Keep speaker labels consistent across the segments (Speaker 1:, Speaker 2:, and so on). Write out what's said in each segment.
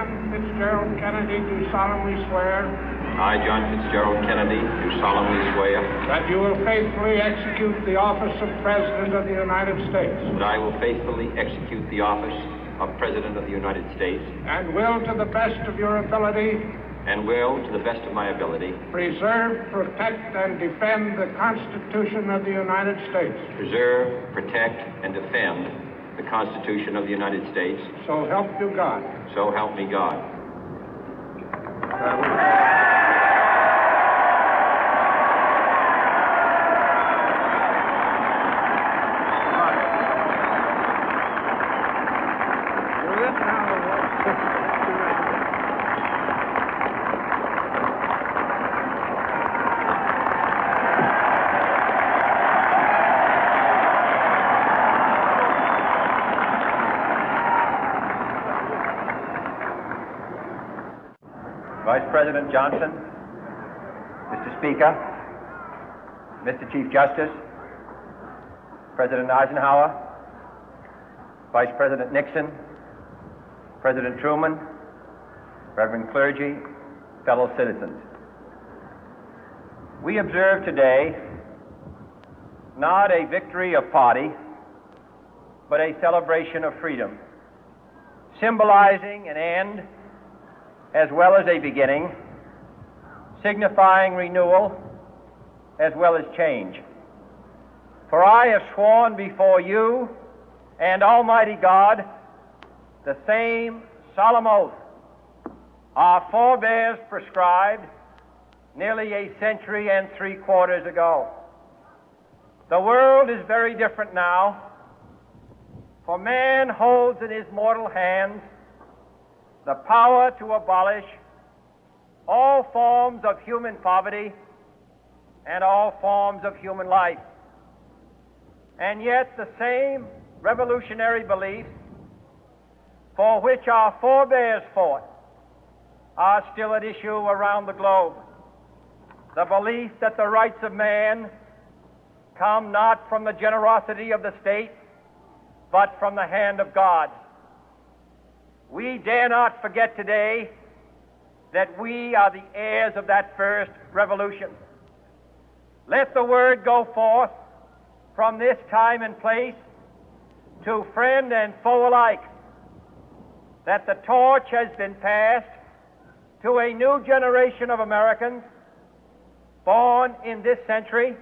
Speaker 1: John Fitzgerald Kennedy, do solemnly swear
Speaker 2: I, John Fitzgerald Kennedy, do solemnly swear
Speaker 1: that you will faithfully execute the office of President of the United States
Speaker 2: that I will faithfully execute the office of President of the United States
Speaker 1: and will, to the best of your ability,
Speaker 2: and will, to the best of my ability,
Speaker 1: preserve, protect, and defend the Constitution of the United States.
Speaker 2: preserve, protect, and defend the Constitution of the United States.
Speaker 1: So help you God.
Speaker 2: So help me God.
Speaker 3: Vice President Johnson, Mr. Speaker, Mr. Chief Justice, President Eisenhower, Vice President Nixon, President Truman, Reverend clergy, fellow citizens. We observe today not a victory of party, but a celebration of freedom, symbolizing an end as well as a beginning, signifying renewal as well as change. For I have sworn before you and Almighty God the same solemn oath our forebears prescribed nearly a century and 3/4 ago. The world is very different now, for man holds in his mortal hands the power to abolish all forms of human poverty and all forms of human life. And yet the same revolutionary beliefs for which our forebears fought are still at issue around the globe. The belief that the rights of man come not from the generosity of the state, but from the hand of God. We dare not forget today that we are the heirs of that first revolution. Let the word go forth from this time and place to friend and foe alike that the torch has been passed to a new generation of Americans born in this century,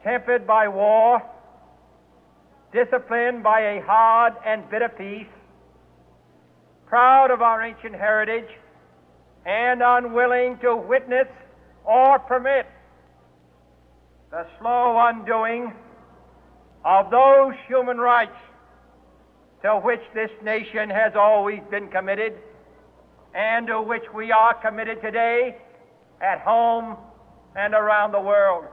Speaker 3: tempered by war, disciplined by a hard and bitter peace, proud of our ancient heritage, and unwilling to witness or permit the slow undoing of those human rights to which this nation has always been committed and to which we are committed today at home and around the world.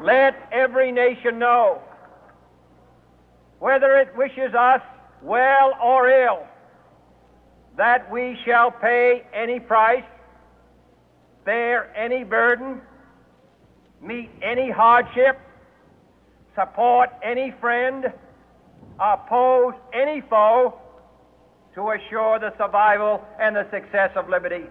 Speaker 3: Let every nation know, whether it wishes us well or ill, that we shall pay any price, bear any burden, meet any hardship, support any friend, oppose any foe to assure the survival and the success of liberty.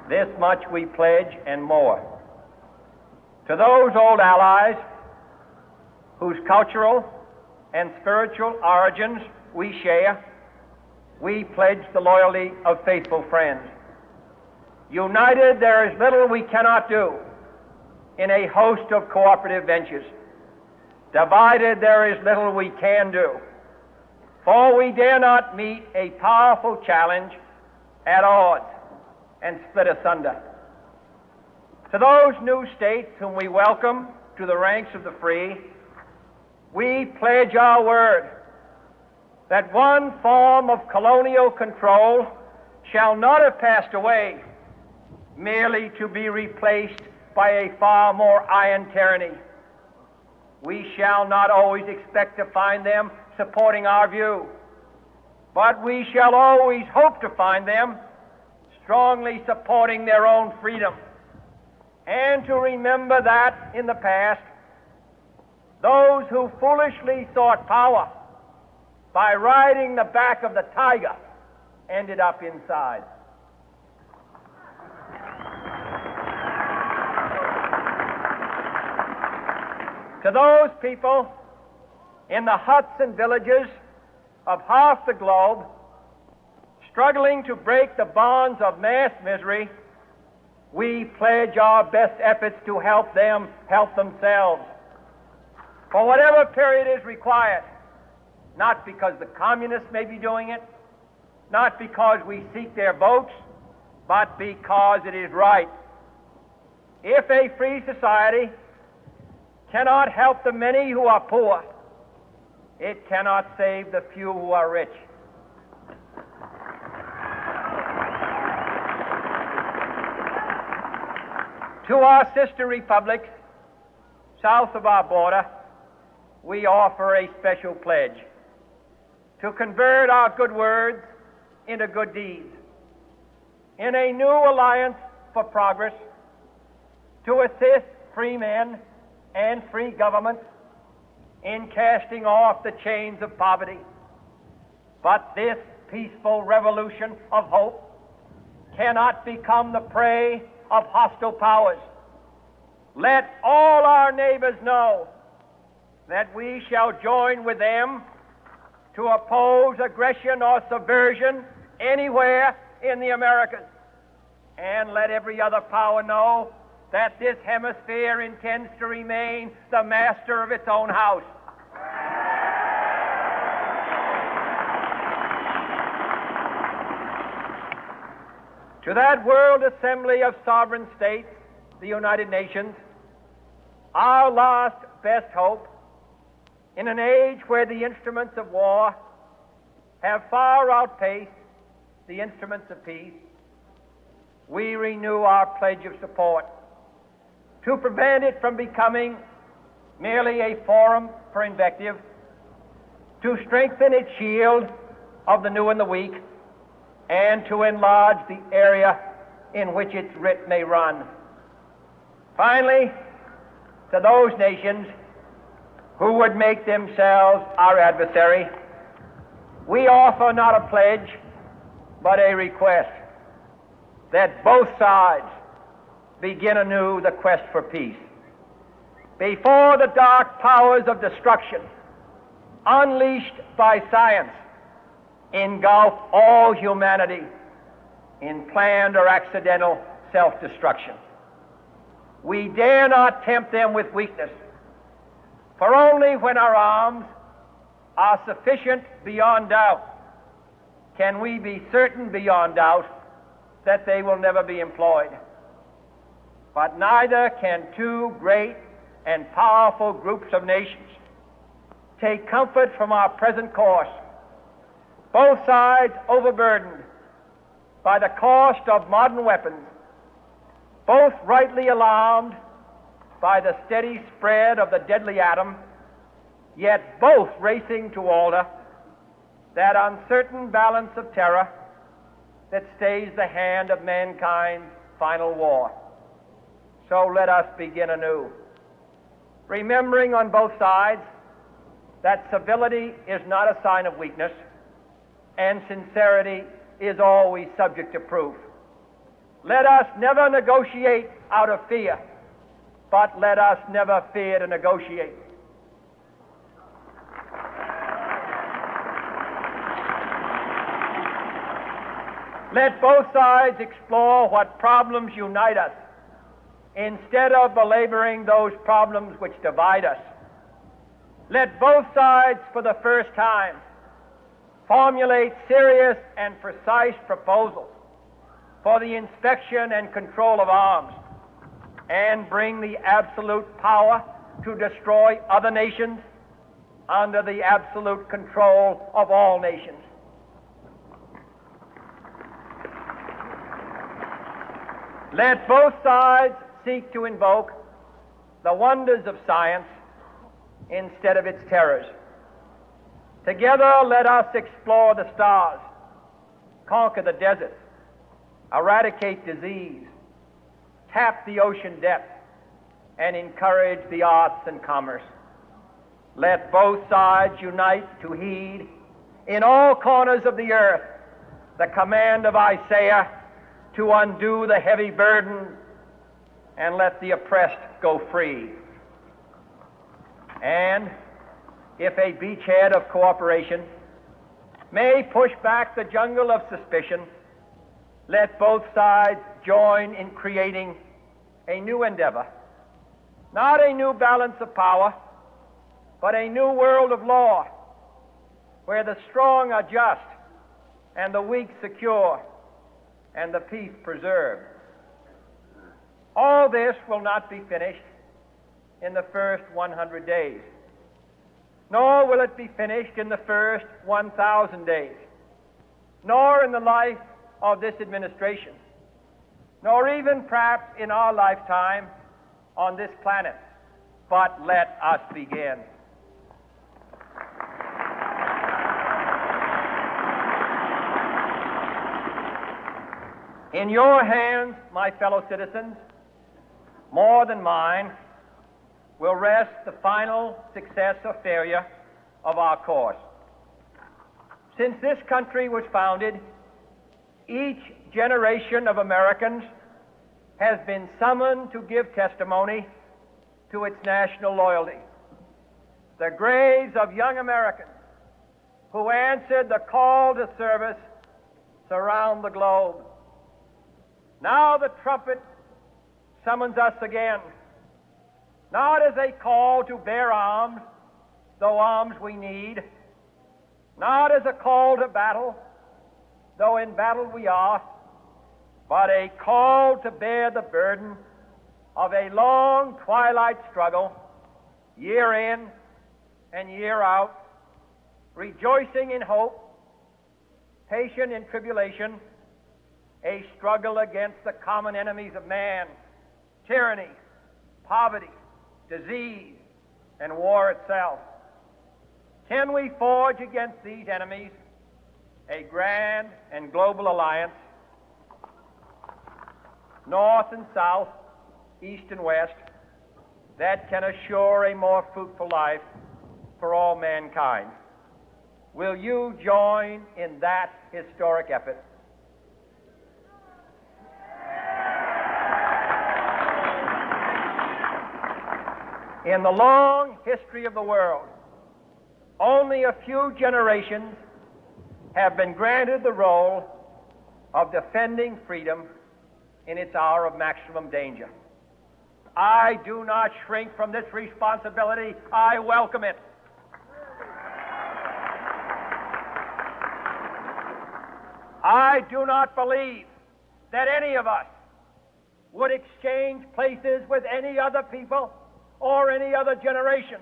Speaker 3: This much we pledge and more. To those old allies whose cultural and spiritual origins we share, we pledge the loyalty of faithful friends. United, there is little we cannot do in a host of cooperative ventures. Divided, there is little we can do, for we dare not meet a powerful challenge at odds and split asunder. To those new states whom we welcome to the ranks of the free, we pledge our word that one form of colonial control shall not have passed away, merely to be replaced by a far more iron tyranny. We shall not always expect to find them supporting our view, but we shall always hope to find them strongly supporting their own freedom, and to remember that in the past, those who foolishly sought power by riding the back of the tiger ended up inside. To those people in the huts and villages of half the globe struggling to break the bonds of mass misery, we pledge our best efforts to help them help themselves for whatever period is required, not because the communists may be doing it, not because we seek their votes, but because it is right. If a free society cannot help the many who are poor, it cannot save the few who are rich. To our sister republics south of our border, we offer a special pledge to convert our good words into good deeds, in a new alliance for progress, to assist free men and free governments in casting off the chains of poverty. But this peaceful revolution of hope cannot become the prey of hostile powers. Let all our neighbors know that we shall join with them to oppose aggression or subversion anywhere in the Americas. And let every other power know that this hemisphere intends to remain the master of its own house. To that World Assembly of Sovereign States, the United Nations, our last best hope, in an age where the instruments of war have far outpaced the instruments of peace, we renew our pledge of support to prevent it from becoming merely a forum for invective, to strengthen its shield of the new and the weak, and to enlarge the area in which its writ may run. Finally, to those nations who would make themselves our adversary, we offer not a pledge, but a request that both sides begin anew the quest for peace. Before the dark powers of destruction, unleashed by science, engulf all humanity in planned or accidental self-destruction, we dare not tempt them with weakness, for only when our arms are sufficient beyond doubt can we be certain beyond doubt that they will never be employed. But neither can two great and powerful groups of nations take comfort from our present course, both sides overburdened by the cost of modern weapons, both rightly alarmed by the steady spread of the deadly atom, yet both racing to alter that uncertain balance of terror that stays the hand of mankind's final war. So let us begin anew, remembering on both sides that civility is not a sign of weakness, and sincerity is always subject to proof. Let us never negotiate out of fear, but let us never fear to negotiate. Let both sides explore what problems unite us, instead of belaboring those problems which divide us. Let both sides, for the first time, formulate serious and precise proposals for the inspection and control of arms, and bring the absolute power to destroy other nations under the absolute control of all nations. Let both sides seek to invoke the wonders of science instead of its terrors. Together, let us explore the stars, conquer the deserts, eradicate disease, tap the ocean depth, and encourage the arts and commerce. Let both sides unite to heed in all corners of the earth the command of Isaiah to undo the heavy burden and let the oppressed go free. And if a beachhead of cooperation may push back the jungle of suspicion, let both sides join in creating a new endeavor, not a new balance of power, but a new world of law, where the strong are just and the weak secure and the peace preserved. All this will not be finished in the first 100 days, nor will it be finished in the first 1,000 days, nor in the life of this administration, nor even perhaps in our lifetime on this planet. But let us begin. In your hands, my fellow citizens, more than mine, will rest the final success or failure of our course. Since this country was founded, each generation of Americans has been summoned to give testimony to its national loyalty. The graves of young Americans who answered the call to service surround the globe. Now the trumpet summons us again, not as a call to bear arms, though arms we need, not as a call to battle, though in battle we are, but a call to bear the burden of a long twilight struggle, year in and year out, rejoicing in hope, patient in tribulation, a struggle against the common enemies of man, tyranny, poverty, disease, and war itself. Can we forge against these enemies a grand and global alliance, north and south, east and west, that can assure a more fruitful life for all mankind? Will you join in that historic effort? In the long history of the world, only a few generations have been granted the role of defending freedom in its hour of maximum danger. I do not shrink from this responsibility. I welcome it. I do not believe that any of us would exchange places with any other people or any other generation.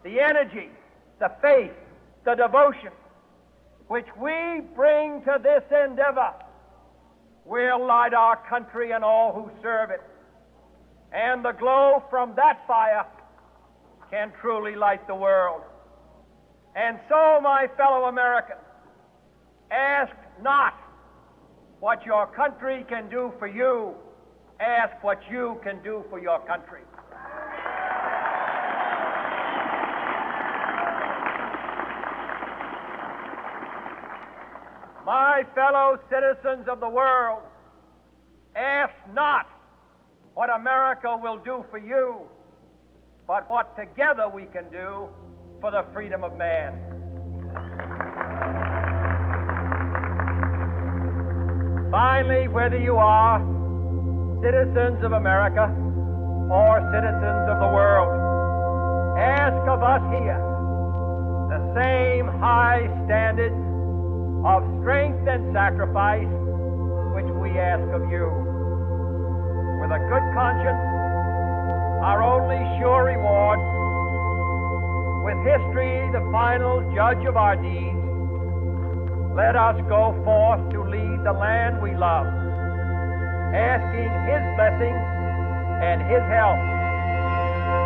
Speaker 3: The energy, the faith, the devotion which we bring to this endeavor will light our country and all who serve it. And the glow from that fire can truly light the world. And so, my fellow Americans, ask not what your country can do for you, ask what you can do for your country. My fellow citizens of the world, ask not what America will do for you, but what together we can do for the freedom of man. Finally, whether you are citizens of America or citizens of the world, ask of us here the same high standards of strength and sacrifice which we ask of you. With a good conscience, our only sure reward, with history the final judge of our deeds, let us go forth to lead the land we love, asking His blessing and His help,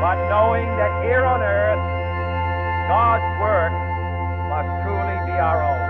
Speaker 3: but knowing that here on earth, God's work must truly be our own.